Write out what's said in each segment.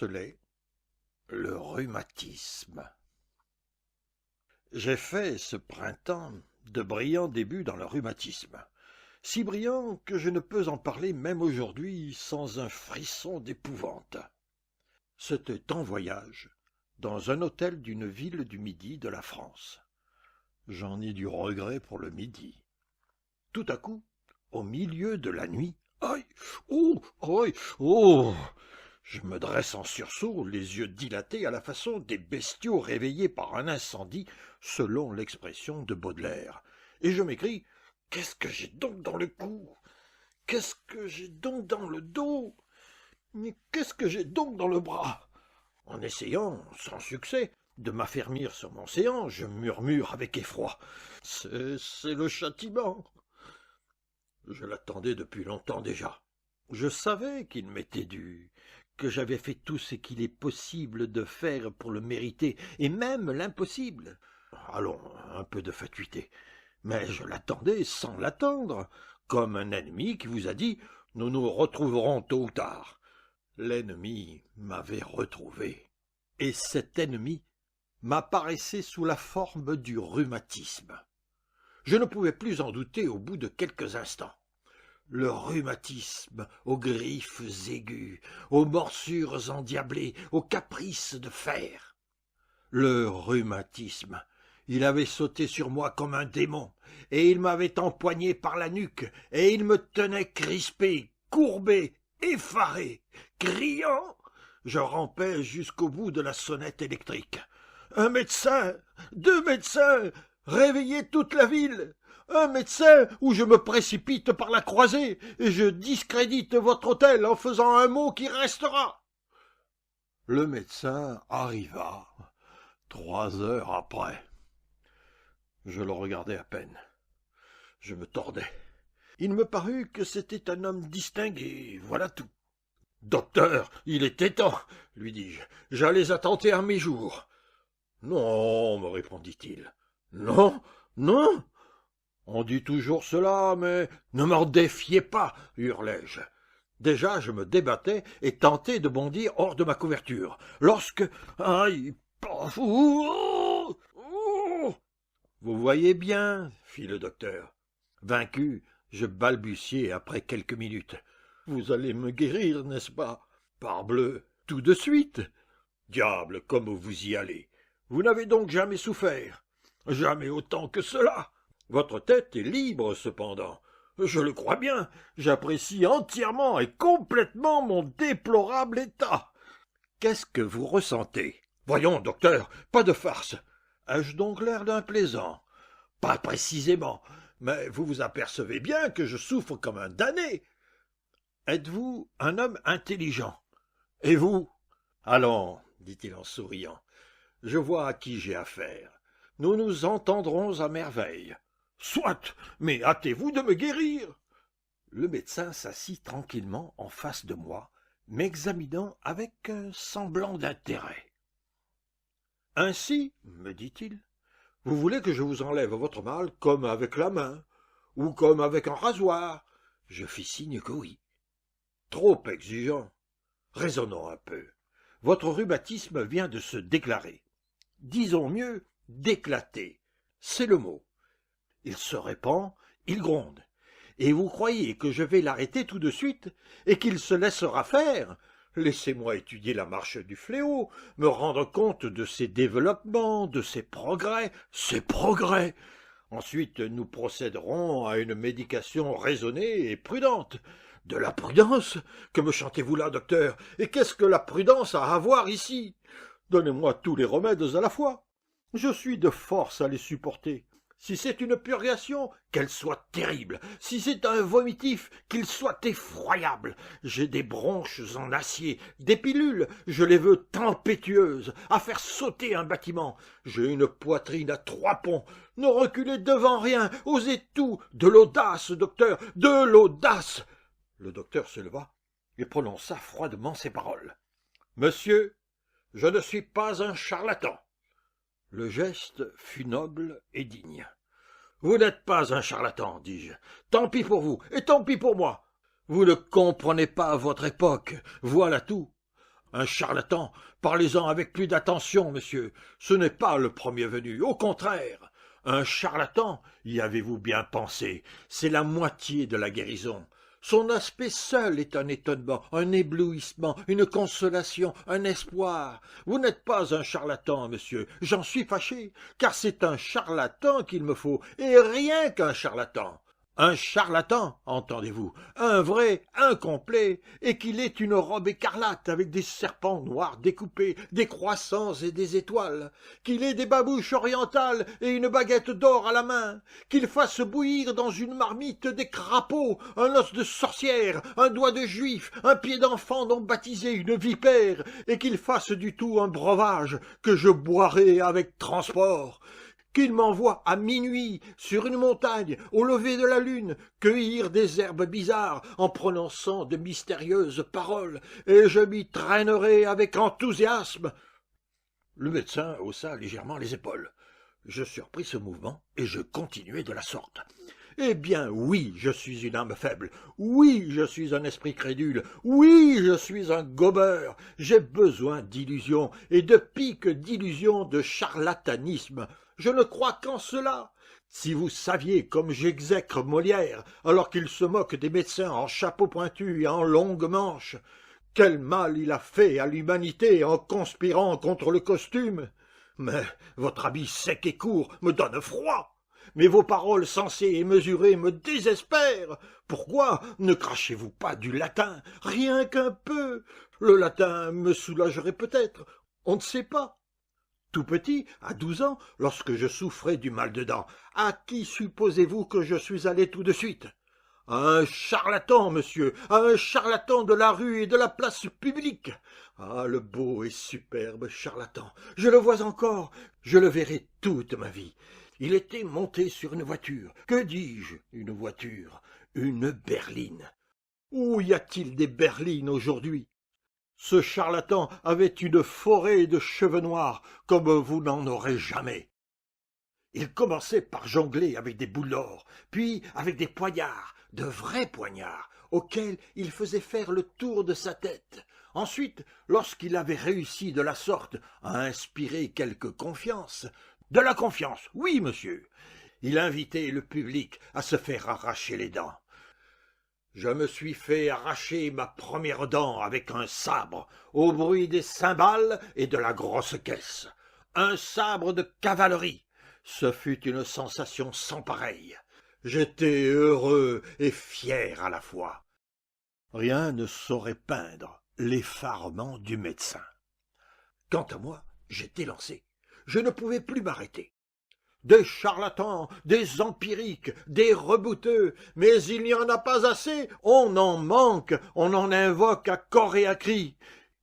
Marcelet, le rhumatisme. J'ai fait ce printemps de brillants débuts dans le rhumatisme, si brillants que je ne peux en parler même aujourd'hui sans un frisson d'épouvante. C'était en voyage, dans un hôtel d'une ville du Midi de la France. J'en ai du regret pour le Midi. Tout à coup, au milieu de la nuit, aïe, oh, aïe, oh, je me dresse en sursaut, les yeux dilatés à la façon des bestiaux réveillés par un incendie, selon l'expression de Baudelaire, et je m'écrie « Qu'est-ce que j'ai donc dans le cou? Qu'est-ce que j'ai donc dans le dos? Mais qu'est-ce que j'ai donc dans le bras ?» En essayant, sans succès, de m'affermir sur mon séant, je murmure avec effroi « C'est le châtiment !» Je l'attendais depuis longtemps déjà. Je savais qu'il m'était dû, que j'avais fait tout ce qu'il est possible de faire pour le mériter, et même l'impossible. Allons, un peu de fatuité. Mais je l'attendais sans l'attendre, comme un ennemi qui vous a dit « Nous nous retrouverons tôt ou tard ». L'ennemi m'avait retrouvé, et cet ennemi m'apparaissait sous la forme du rhumatisme. Je ne pouvais plus en douter au bout de quelques instants. Le rhumatisme aux griffes aiguës, aux morsures endiablées, aux caprices de fer. Le rhumatisme, il avait sauté sur moi comme un démon, et il m'avait empoigné par la nuque, et il me tenait crispé, courbé, effaré, criant. Je rampais jusqu'au bout de la sonnette électrique. Un médecin, 2 médecins, réveillez toute la ville. Un médecin ou je me précipite par la croisée et je discrédite votre hôtel en faisant un mot qui restera. Le médecin arriva 3 heures après. Je le regardais à peine. Je me tordais. Il me parut que c'était un homme distingué, voilà tout. « Docteur, il était temps, lui dis-je, j'allais attenter à mes jours. »« Non, me répondit-il. »« Non, non. On dit toujours cela, mais ne m'en défiez pas, hurlai-je. Déjà je me débattais et tentais de bondir hors de ma couverture, lorsque... Aïe, vous voyez bien, fit le docteur. Vaincu, je balbutiai après quelques minutes. Vous allez me guérir, n'est-ce pas? Parbleu, tout de suite. Diable, comme vous y allez. Vous n'avez donc jamais souffert? Jamais autant que cela. Votre tête est libre, cependant. Je le crois bien, j'apprécie entièrement et complètement mon déplorable état. Qu'est-ce que vous ressentez? Voyons, docteur, pas de farce. Ai-je donc l'air d'un plaisant? Pas précisément, mais vous vous apercevez bien que je souffre comme un damné. Êtes-vous un homme intelligent? Et vous? Allons, dit-il en souriant, je vois à qui j'ai affaire. Nous nous entendrons à merveille. Soit, mais hâtez-vous de me guérir. Le médecin s'assit tranquillement en face de moi, m'examinant avec un semblant d'intérêt. Ainsi, me dit-il, vous voulez que je vous enlève votre mal comme avec la main, ou comme avec un rasoir? Je fis signe que oui. Trop exigeant. Raisonnons un peu. Votre rhumatisme vient de se déclarer. Disons mieux, d'éclater. C'est le mot. Il se répand, il gronde. Et vous croyez que je vais l'arrêter tout de suite, et qu'il se laissera faire? Laissez-moi étudier la marche du fléau, me rendre compte de ses développements, de ses progrès. Ensuite, nous procéderons à une médication raisonnée et prudente. De la prudence? Que me chantez-vous là, docteur? Et qu'est-ce que la prudence a à voir ici? Donnez-moi tous les remèdes à la fois. Je suis de force à les supporter. Si c'est une purgation, qu'elle soit terrible. Si c'est un vomitif, qu'il soit effroyable. J'ai des bronches en acier, des pilules, je les veux tempétueuses, à faire sauter un bâtiment. J'ai une poitrine à 3 ponts. Ne reculez devant rien, osez tout. De l'audace, docteur, de l'audace. Le docteur se leva et prononça froidement ces paroles. « Monsieur, je ne suis pas un charlatan. » Le geste fut noble et digne. « Vous n'êtes pas un charlatan, dis-je. Tant pis pour vous, et tant pis pour moi. Vous ne comprenez pas votre époque, voilà tout. Un charlatan, parlez-en avec plus d'attention, monsieur. Ce n'est pas le premier venu, au contraire. Un charlatan, y avez-vous bien pensé, c'est la moitié de la guérison. Son aspect seul est un étonnement, un éblouissement, une consolation, un espoir. Vous n'êtes pas un charlatan, monsieur, j'en suis fâché, car c'est un charlatan qu'il me faut, et rien qu'un charlatan. Un charlatan, entendez-vous, un vrai, un complet, et qu'il ait une robe écarlate avec des serpents noirs découpés, des croissants et des étoiles, qu'il ait des babouches orientales et une baguette d'or à la main, qu'il fasse bouillir dans une marmite des crapauds, un os de sorcière, un doigt de juif, un pied d'enfant dont baptisé une vipère, et qu'il fasse du tout un breuvage que je boirai avec transport. Qu'il m'envoie à minuit, sur une montagne, au lever de la lune, cueillir des herbes bizarres en prononçant de mystérieuses paroles, et je m'y traînerai avec enthousiasme. Le médecin haussa légèrement les épaules. Je surpris ce mouvement, et je continuai de la sorte. Eh bien, oui, je suis une âme faible, oui, je suis un esprit crédule, oui, je suis un gobeur, j'ai besoin d'illusions, et de piques d'illusions, de charlatanisme. Je ne crois qu'en cela. Si vous saviez comme j'exècre Molière, alors qu'il se moque des médecins en chapeau pointu et en longues manches, quel mal il a fait à l'humanité en conspirant contre le costume. Mais votre habit sec et court me donne froid. Mais vos paroles sensées et mesurées me désespèrent. Pourquoi ne crachez-vous pas du latin, rien qu'un peu? Le latin me soulagerait peut-être, on ne sait pas. Tout petit, à 12 ans, lorsque je souffrais du mal de dents, à qui supposez-vous que je suis allé tout de suite? À un charlatan, monsieur, à un charlatan de la rue et de la place publique. Ah, le beau et superbe charlatan, je le vois encore, je le verrai toute ma vie. Il était monté sur une voiture. Que dis-je, une voiture? Une berline. Où y a-t-il des berlines aujourd'hui? Ce charlatan avait une forêt de cheveux noirs, comme vous n'en aurez jamais. Il commençait par jongler avec des boules d'or, puis avec des poignards, de vrais poignards, auxquels il faisait faire le tour de sa tête. Ensuite, lorsqu'il avait réussi de la sorte à inspirer quelque confiance, de la confiance, oui, monsieur, il invitait le public à se faire arracher les dents. Je me suis fait arracher ma première dent avec un sabre, au bruit des cymbales et de la grosse caisse. Un sabre de cavalerie. Ce fut une sensation sans pareille. J'étais heureux et fier à la fois. Rien ne saurait peindre l'effarement du médecin. Quant à moi, j'étais lancé. Je ne pouvais plus m'arrêter. Des charlatans, des empiriques, des rebouteux, mais il n'y en a pas assez, on en manque, on en invoque à corps et à cri.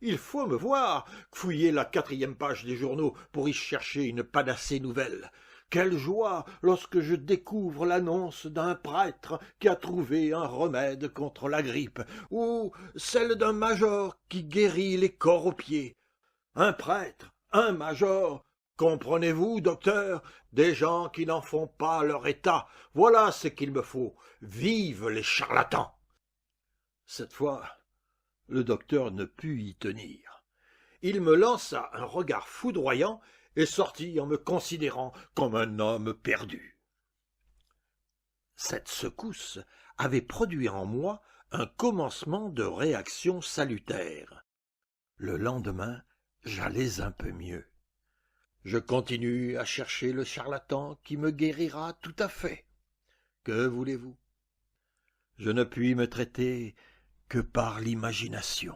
Il faut me voir fouiller la 4e page des journaux pour y chercher une panacée nouvelle. Quelle joie lorsque je découvre l'annonce d'un prêtre qui a trouvé un remède contre la grippe, ou celle d'un major qui guérit les corps aux pieds. Un prêtre, un major, comprenez-vous, docteur, des gens qui n'en font pas leur état, voilà ce qu'il me faut. Vive les charlatans! Cette fois, le docteur ne put y tenir. Il me lança un regard foudroyant et sortit en me considérant comme un homme perdu. Cette secousse avait produit en moi un commencement de réaction salutaire. Le lendemain, j'allais un peu mieux. Je continue à chercher le charlatan qui me guérira tout à fait. Que voulez-vous? Je ne puis me traiter que par l'imagination.